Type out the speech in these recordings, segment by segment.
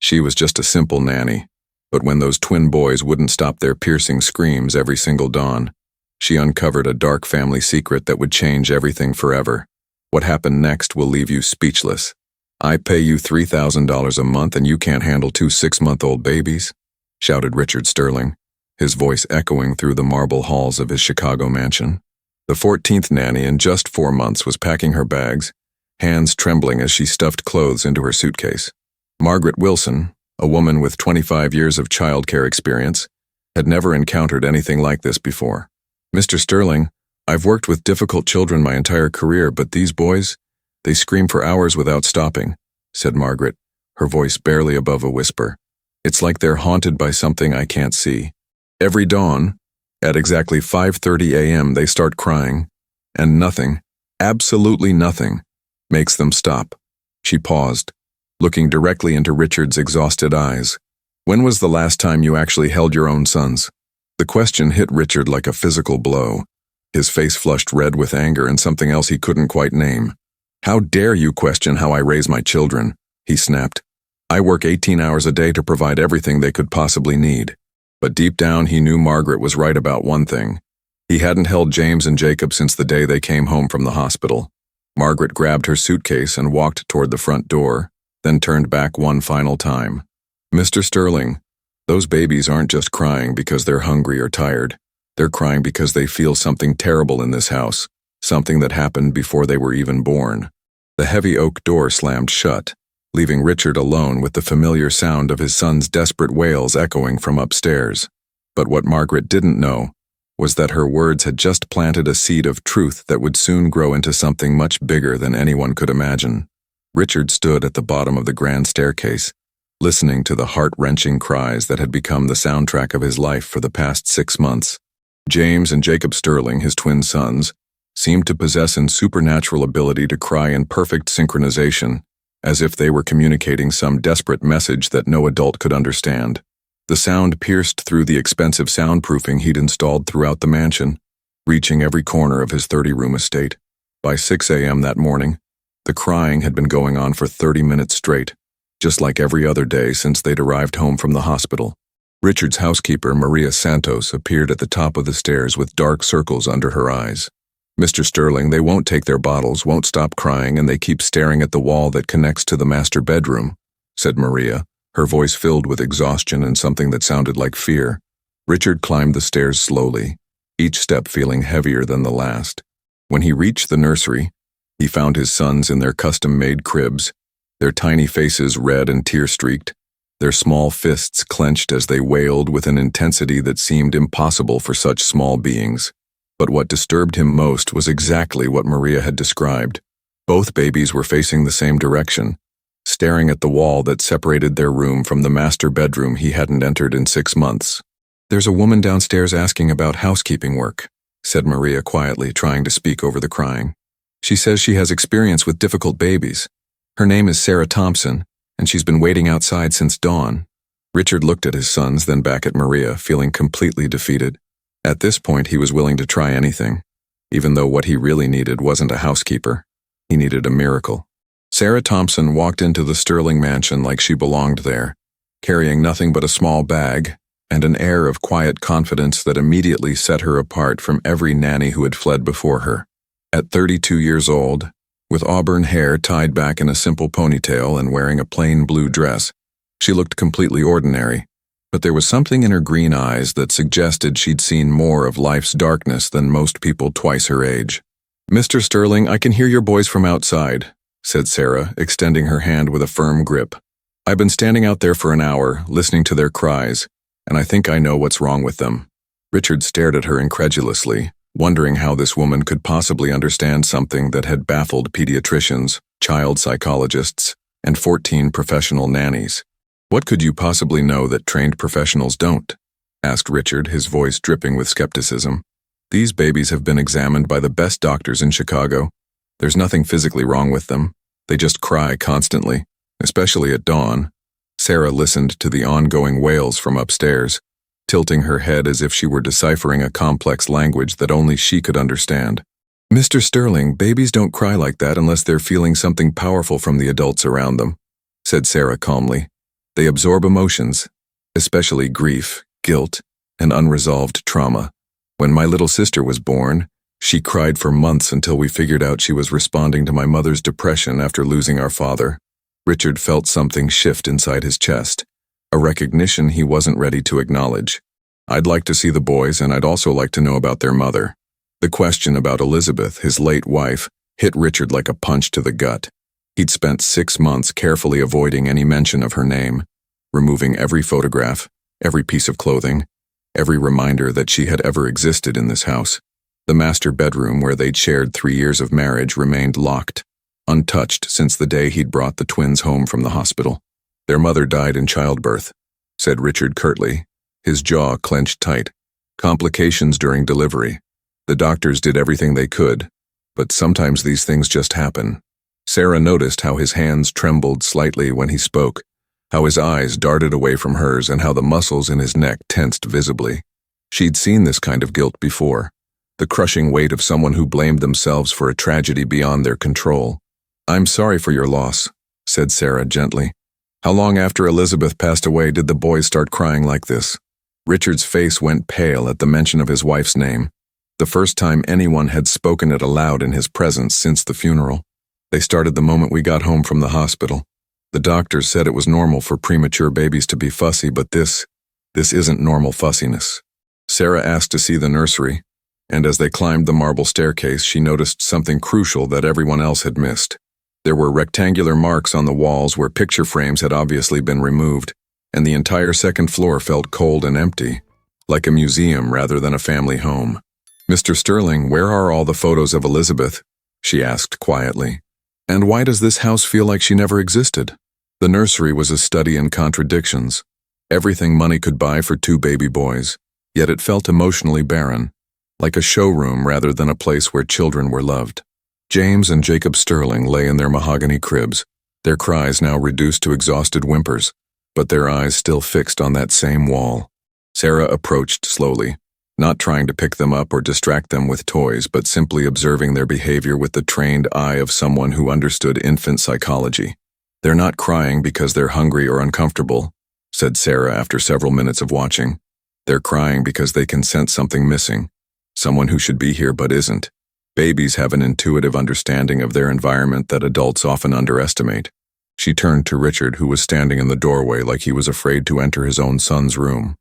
She was just a simple nanny, but when those twin boys wouldn't stop their piercing screams every single dawn, she uncovered a dark family secret that would change everything forever. What happened next will leave you speechless. "I pay you $3,000 a month and you can't handle two 6-month-old babies?" shouted Richard Sterling, his voice echoing through the marble halls of his Chicago mansion. The 14th nanny in just 4 months was packing her bags, hands trembling as she stuffed clothes into her suitcase. Margaret Wilson, a woman with 25 years of childcare experience, had never encountered anything like this before. "Mr. Sterling, I've worked with difficult children my entire career, but these boys, they scream for hours without stopping," said Margaret, her voice barely above a whisper. "It's like they're haunted by something I can't see. Every dawn, at exactly 5:30 a.m. they start crying, and nothing, absolutely nothing, makes them stop." She paused, looking directly into Richard's exhausted eyes. "When was the last time you actually held your own sons?" The question hit Richard like a physical blow. His face flushed red with anger and something else he couldn't quite name. "How dare you question how I raise my children?" he snapped. "I work 18 hours a day to provide everything they could possibly need." But deep down he knew Margaret was right about one thing. He hadn't held James and Jacob since the day they came home from the hospital. Margaret grabbed her suitcase and walked toward the front door, then turned back one final time. "Mr. Sterling, those babies aren't just crying because they're hungry or tired. They're crying because they feel something terrible in this house, something that happened before they were even born." The heavy oak door slammed shut, leaving Richard alone with the familiar sound of his son's desperate wails echoing from upstairs. But what Margaret didn't know was that her words had just planted a seed of truth that would soon grow into something much bigger than anyone could imagine. Richard stood at the bottom of the grand staircase, listening to the heart-wrenching cries that had become the soundtrack of his life for the past 6 months. James and Jacob Sterling, his twin sons, seemed to possess an supernatural ability to cry in perfect synchronization, as if they were communicating some desperate message that no adult could understand. The sound pierced through the expensive soundproofing he'd installed throughout the mansion, reaching every corner of his 30-room estate. By 6 a.m. that morning, the crying had been going on for 30 minutes straight, just like every other day since they'd arrived home from the hospital. Richard's housekeeper, Maria Santos, appeared at the top of the stairs with dark circles under her eyes. "Mr. Sterling, they won't take their bottles, won't stop crying, and they keep staring at the wall that connects to the master bedroom," said Maria, her voice filled with exhaustion and something that sounded like fear. Richard climbed the stairs slowly, each step feeling heavier than the last. When he reached the nursery, he found his sons in their custom-made cribs, their tiny faces red and tear-streaked, their small fists clenched as they wailed with an intensity that seemed impossible for such small beings. But what disturbed him most was exactly what Maria had described. Both babies were facing the same direction, staring at the wall that separated their room from the master bedroom he hadn't entered in 6 months. "There's a woman downstairs asking about housekeeping work," said Maria quietly, trying to speak over the crying. "She says she has experience with difficult babies. Her name is Sarah Thompson, and she's been waiting outside since dawn." Richard looked at his sons, then back at Maria, feeling completely defeated. At this point, he was willing to try anything, even though what he really needed wasn't a housekeeper. He needed a miracle. Sarah Thompson walked into the Sterling mansion like she belonged there, carrying nothing but a small bag and an air of quiet confidence that immediately set her apart from every nanny who had fled before her. At 32 years old, with auburn hair tied back in a simple ponytail and wearing a plain blue dress, she looked completely ordinary, but there was something in her green eyes that suggested she'd seen more of life's darkness than most people twice her age. "Mr. Sterling, I can hear your boys from outside," said Sarah, extending her hand with a firm grip. "I've been standing out there for an hour, listening to their cries, and I think I know what's wrong with them." Richard stared at her incredulously, wondering how this woman could possibly understand something that had baffled pediatricians, child psychologists, and 14 professional nannies. "What could you possibly know that trained professionals don't?" asked Richard, his voice dripping with skepticism. "These babies have been examined by the best doctors in Chicago. There's nothing physically wrong with them. They just cry constantly, especially at dawn." Sarah listened to the ongoing wails from upstairs, tilting her head as if she were deciphering a complex language that only she could understand. "Mr. Sterling, babies don't cry like that unless they're feeling something powerful from the adults around them," said Sarah calmly. They absorb emotions, especially grief, guilt, and unresolved trauma. When my little sister was born, she cried for months until we figured out she was responding to my mother's depression after losing our father. Richard felt something shift inside his chest, a recognition he wasn't ready to acknowledge. I'd like to see the boys, and I'd also like to know about their mother. The question about Elizabeth, his late wife, hit Richard like a punch to the gut. He'd spent 6 months carefully avoiding any mention of her name, removing every photograph, every piece of clothing, every reminder that she had ever existed in this house. The master bedroom where they'd shared 3 years of marriage remained locked, untouched since the day he'd brought the twins home from the hospital. Their mother died in childbirth, said Richard curtly, his jaw clenched tight. Complications during delivery. The doctors did everything they could, but sometimes these things just happen. Sarah noticed how his hands trembled slightly when he spoke, how his eyes darted away from hers, and how the muscles in his neck tensed visibly. She'd seen this kind of guilt before, the crushing weight of someone who blamed themselves for a tragedy beyond their control. "I'm sorry for your loss," said Sarah gently. "How long after Elizabeth passed away did the boys start crying like this?" Richard's face went pale at the mention of his wife's name, the first time anyone had spoken it aloud in his presence since the funeral. "They started the moment we got home from the hospital. The doctors said it was normal for premature babies to be fussy, but this isn't normal fussiness." Sarah asked to see the nursery, and as they climbed the marble staircase, she noticed something crucial that everyone else had missed. There were rectangular marks on the walls where picture frames had obviously been removed, and the entire second floor felt cold and empty, like a museum rather than a family home. "Mr. Sterling, where are all the photos of Elizabeth?" she asked quietly. "And why does this house feel like she never existed?" The nursery was a study in contradictions. Everything money could buy for 2 baby boys, yet it felt emotionally barren, like a showroom rather than a place where children were loved. James and Jacob Sterling lay in their mahogany cribs, their cries now reduced to exhausted whimpers, but their eyes still fixed on that same wall. Sarah approached slowly, not trying to pick them up or distract them with toys, but simply observing their behavior with the trained eye of someone who understood infant psychology. "They're not crying because they're hungry or uncomfortable," said Sarah after several minutes of watching. "They're crying because they can sense something missing, someone who should be here but isn't." Babies have an intuitive understanding of their environment that adults often underestimate. She turned to Richard, who was standing in the doorway like he was afraid to enter his own son's room.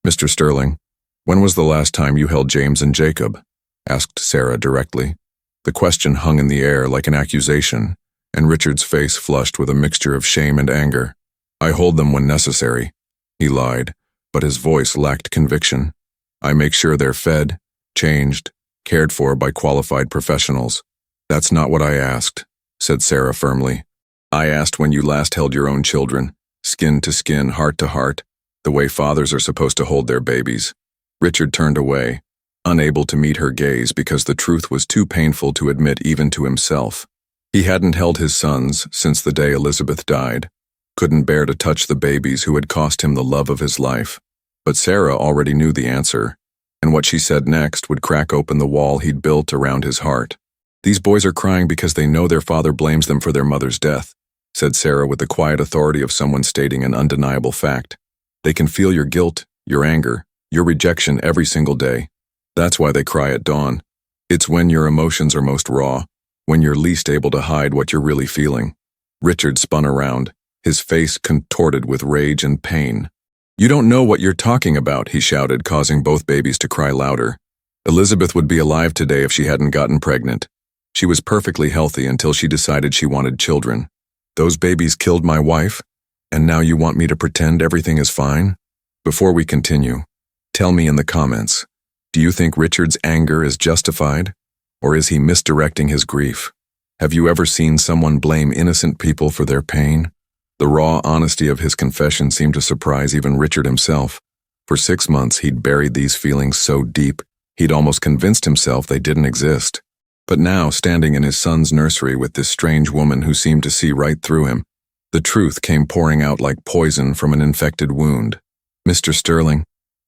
"Mr. Sterling, when was the last time you held James and Jacob?" asked Sarah directly. The question hung in the air like an accusation, and Richard's face flushed with a mixture of shame and anger. "I hold them when necessary," he lied, but his voice lacked conviction. "I make sure they're fed, changed, cared for by qualified professionals." "That's not what I asked," said Sarah firmly. "I asked when you last held your own children, skin to skin, heart to heart, the way fathers are supposed to hold their babies." Richard turned away, unable to meet her gaze because the truth was too painful to admit even to himself. He hadn't held his sons since the day Elizabeth died, couldn't bear to touch the babies who had cost him the love of his life. But Sarah already knew the answer, and what she said next would crack open the wall he'd built around his heart. "These boys are crying because they know their father blames them for their mother's death," said Sarah with the quiet authority of someone stating an undeniable fact. "They can feel your guilt, your anger, your rejection every single day. That's why they cry at dawn. It's when your emotions are most raw, when you're least able to hide what you're really feeling." Richard spun around, his face contorted with rage and pain. "You don't know what you're talking about," he shouted, causing both babies to cry louder. "Elizabeth would be alive today if she hadn't gotten pregnant. She was perfectly healthy until she decided she wanted children. Those babies killed my wife, and now you want me to pretend everything is fine?" Before we continue, tell me in the comments, do you think Richard's anger is justified, or is he misdirecting his grief? Have you ever seen someone blame innocent people for their pain? The raw honesty of his confession seemed to surprise even Richard himself. For 6 months he'd buried these feelings so deep, he'd almost convinced himself they didn't exist. But now, standing in his son's nursery with this strange woman who seemed to see right through him, the truth came pouring out like poison from an infected wound. "Mr. Sterling,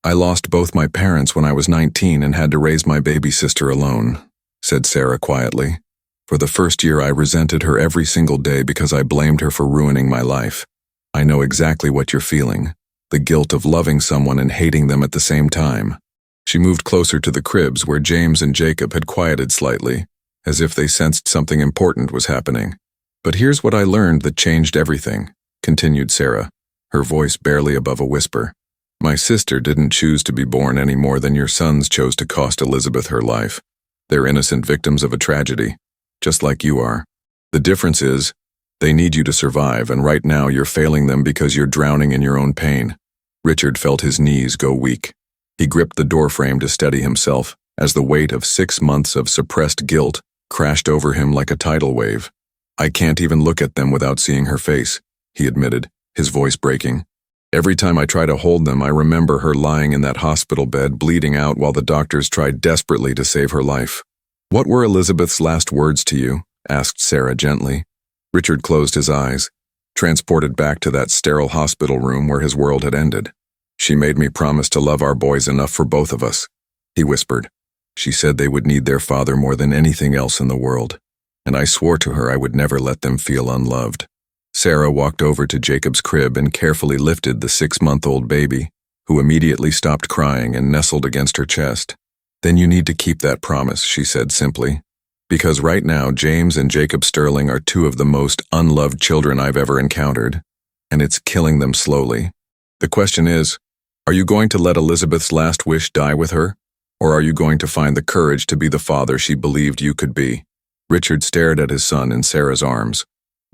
I lost both my parents when I was 19 and had to raise my baby sister alone," said Sarah quietly. "For the first year I resented her every single day because I blamed her for ruining my life. I know exactly what you're feeling, the guilt of loving someone and hating them at the same time." She moved closer to the cribs where James and Jacob had quieted slightly, as if they sensed something important was happening. "But here's what I learned that changed everything," continued Sarah, her voice barely above a whisper. "My sister didn't choose to be born any more than your sons chose to cost Elizabeth her life. They're innocent victims of a tragedy, just like you are. The difference is, they need you to survive, and right now you're failing them because you're drowning in your own pain." Richard felt his knees go weak. He gripped the doorframe to steady himself as the weight of 6 months of suppressed guilt crashed over him like a tidal wave. "I can't even look at them without seeing her face," he admitted, his voice breaking. "Every time I try to hold them, I remember her lying in that hospital bed, bleeding out while the doctors tried desperately to save her life." "What were Elizabeth's last words to you?" asked Sarah gently. Richard closed his eyes, transported back to that sterile hospital room where his world had ended. "She made me promise to love our boys enough for both of us," he whispered. "She said they would need their father more than anything else in the world, and I swore to her I would never let them feel unloved." Sarah walked over to Jacob's crib and carefully lifted the 6-month-old baby, who immediately stopped crying and nestled against her chest. "Then you need to keep that promise," she said simply. "Because right now James and Jacob Sterling are 2 of the most unloved children I've ever encountered, and it's killing them slowly. The question is, are you going to let Elizabeth's last wish die with her, or are you going to find the courage to be the father she believed you could be?" Richard stared at his son in Sarah's arms,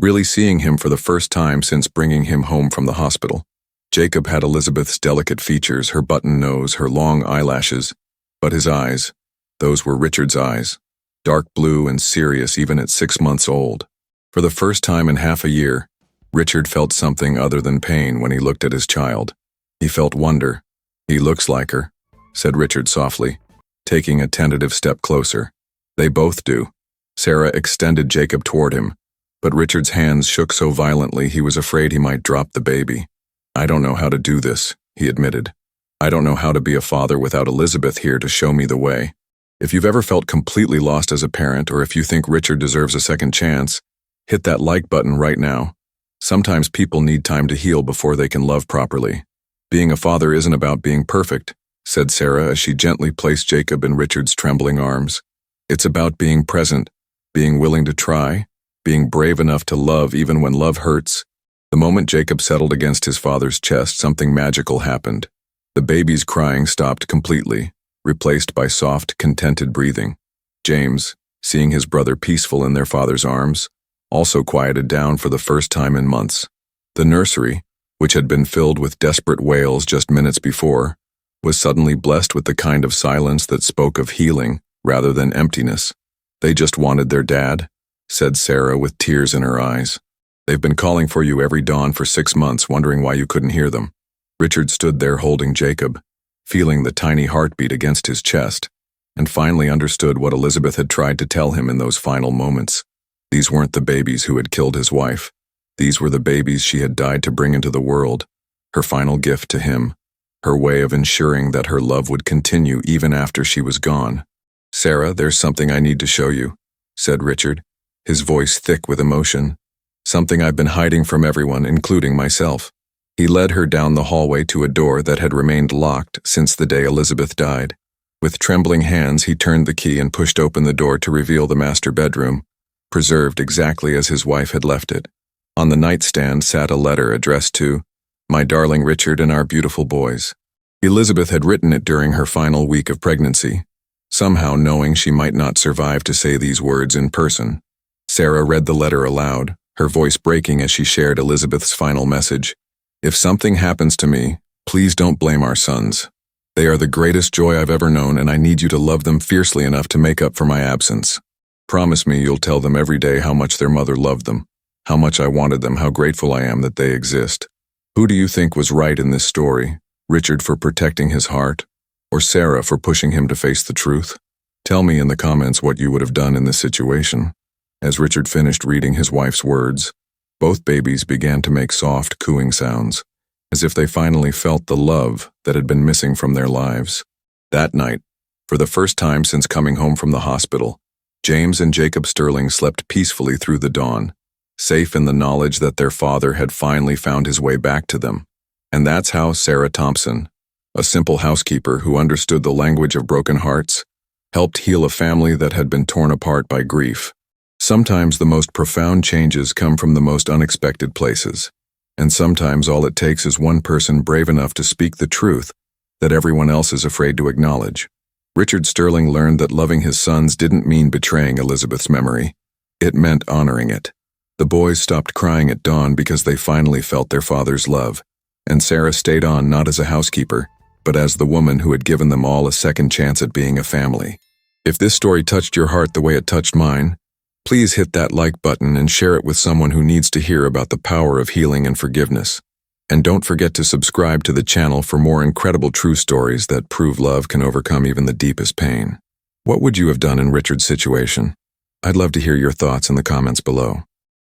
really seeing him for the first time since bringing him home from the hospital. Jacob had Elizabeth's delicate features, her button nose, her long eyelashes, but his eyes, those were Richard's eyes, dark blue and serious even at 6 months old. For the first time in half a year, Richard felt something other than pain when he looked at his child. He felt wonder. "He looks like her," said Richard softly, taking a tentative step closer. "They both do." Sarah extended Jacob toward him, but Richard's hands shook so violently he was afraid he might drop the baby. "I don't know how to do this," he admitted. "I don't know how to be a father without Elizabeth here to show me the way." If you've ever felt completely lost as a parent, or if you think Richard deserves a second chance, hit that like button right now. Sometimes people need time to heal before they can love properly. "Being a father isn't about being perfect," said Sarah as she gently placed Jacob in Richard's trembling arms. "It's about being present, being willing to try, being brave enough to love even when love hurts." The moment Jacob settled against his father's chest, something magical happened. The baby's crying stopped completely, replaced by soft, contented breathing. James, seeing his brother peaceful in their father's arms, also quieted down for the first time in months. The nursery, which had been filled with desperate wails just minutes before, was suddenly blessed with the kind of silence that spoke of healing rather than emptiness. "They just wanted their dad," said Sarah with tears in her eyes. "They've been calling for you every dawn for 6 months, wondering why you couldn't hear them." Richard stood there holding Jacob, feeling the tiny heartbeat against his chest, and finally understood what Elizabeth had tried to tell him in those final moments. These weren't the babies who had killed his wife. These were the babies she had died to bring into the world, her final gift to him, her way of ensuring that her love would continue even after she was gone. "Sarah, there's something I need to show you," said Richard, his voice thick with emotion. "Something I've been hiding from everyone, including myself." He led her down the hallway to a door that had remained locked since the day Elizabeth died. With trembling hands, he turned the key and pushed open the door to reveal the master bedroom, preserved exactly as his wife had left it. On the nightstand sat a letter addressed to "My darling Richard and our beautiful boys." Elizabeth had written it during her final week of pregnancy, somehow knowing she might not survive to say these words in person. Sarah read the letter aloud, her voice breaking as she shared Elizabeth's final message. "If something happens to me, please don't blame our sons. They are the greatest joy I've ever known, and I need you to love them fiercely enough to make up for my absence. Promise me you'll tell them every day how much their mother loved them, how much I wanted them, how grateful I am that they exist." Who do you think was right in this story? Richard for protecting his heart, or Sarah for pushing him to face the truth? Tell me in the comments what you would have done in this situation. As Richard finished reading his wife's words, both babies began to make soft, cooing sounds, as if they finally felt the love that had been missing from their lives. That night, for the first time since coming home from the hospital, James and Jacob Sterling slept peacefully through the dawn, safe in the knowledge that their father had finally found his way back to them. And that's how Sarah Thompson, a simple housekeeper who understood the language of broken hearts, helped heal a family that had been torn apart by grief. Sometimes the most profound changes come from the most unexpected places, and sometimes all it takes is one person brave enough to speak the truth that everyone else is afraid to acknowledge. Richard Sterling learned that loving his sons didn't mean betraying Elizabeth's memory. It meant honoring it. The boys stopped crying at dawn because they finally felt their father's love, and Sarah stayed on not as a housekeeper, but as the woman who had given them all a second chance at being a family. If this story touched your heart the way it touched mine, please hit that like button and share it with someone who needs to hear about the power of healing and forgiveness. And don't forget to subscribe to the channel for more incredible true stories that prove love can overcome even the deepest pain. What would you have done in Richard's situation? I'd love to hear your thoughts in the comments below.